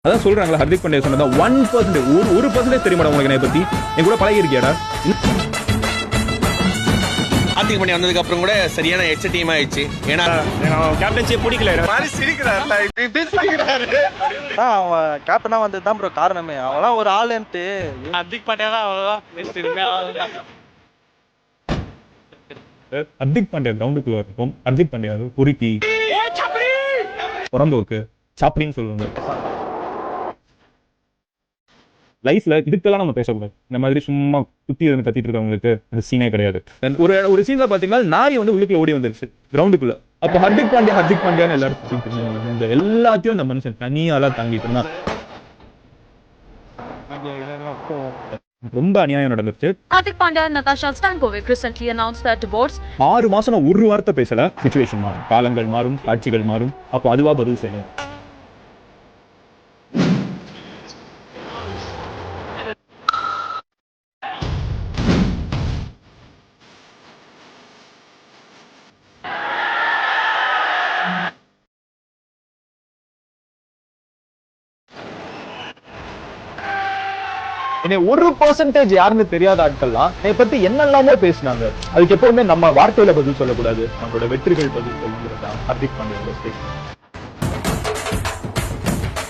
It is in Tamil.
அதான் சொல்றாங்களா ஹர்திக் பாண்டியா சொன்னதா 1% ஒரு பர்சன்டேஜ் தெரியுமாடா உங்களுக்கு என்னை பத்தி என் கூட பழகி இருக்கியாடா ஹார்திக் பாண்டியா வந்ததுக்கு அப்புறம் கூட சரியான எச்ச டீம் ஆயிடுச்சு ஏன்னா கேப்டன்சியே பிடிக்கல மாதிரி சிரிக்கிறாருல இப்படி சிரிக்கிறாரு அவன் கேப்டனா வந்தது தான் ப்ரோ காரணமே அவெல்லாம் ஒரு ஆளுன்ட்டு ஹர்திக் பாண்டியா தான் அவ்வளோதான் ஹர்திக் பாண்டியா கிரவுண்டுக்கு இருக்கும் ஹர்திக் பாண்டியா குறிப்பி பிறந்தோருக்கு சாப்பிடின்னு சொல்லுவாங்க லைஃப்ல இதுக்கெல்லாம் நம்ம பேசக்கூடாது இந்த மாதிரி சும்மா சுத்தி இருந்து கத்திட்டு இருக்கவங்களுக்கு அந்த சீனே கிடையாது ஒரு சீன்ல பாத்தீங்கன்னா நாய் வந்து உள்ளுக்குள்ள ஓடி வந்துருச்சு கிரவுண்டுக்குள்ள அப்ப ஹர்திக் பாண்டியான்னு எல்லாரும் இந்த எல்லாத்தையும் இந்த மனுஷன் தனியாலாம் தாங்கிட்டு இருந்தா ரொம்ப அநியாயம் நடந்துச்சு. Hardik Pandya and Natasha Stankovic recently announced their divorce. 6 மாசம் நான் ஒரு வார்த்தை பேசல. சிச்சுவேஷன் மாறும், காலங்கள் மாறும், காட்சிகள் மாறும். அப்போ அதுவா பதில் செய்யணும். என்னை 1% யாருன்னு தெரியாத ஆட்கள்லாம் என்னை பத்தி என்னெல்லாமோ பேசினாங்க. அதுக்கு எப்பவுமே நம்ம வார்த்தையில பதில் சொல்லக்கூடாது, நம்மளோட வெற்றிகள் பதில் சொல்லுங்கிறதா ஹர்திக் பாண்டியா.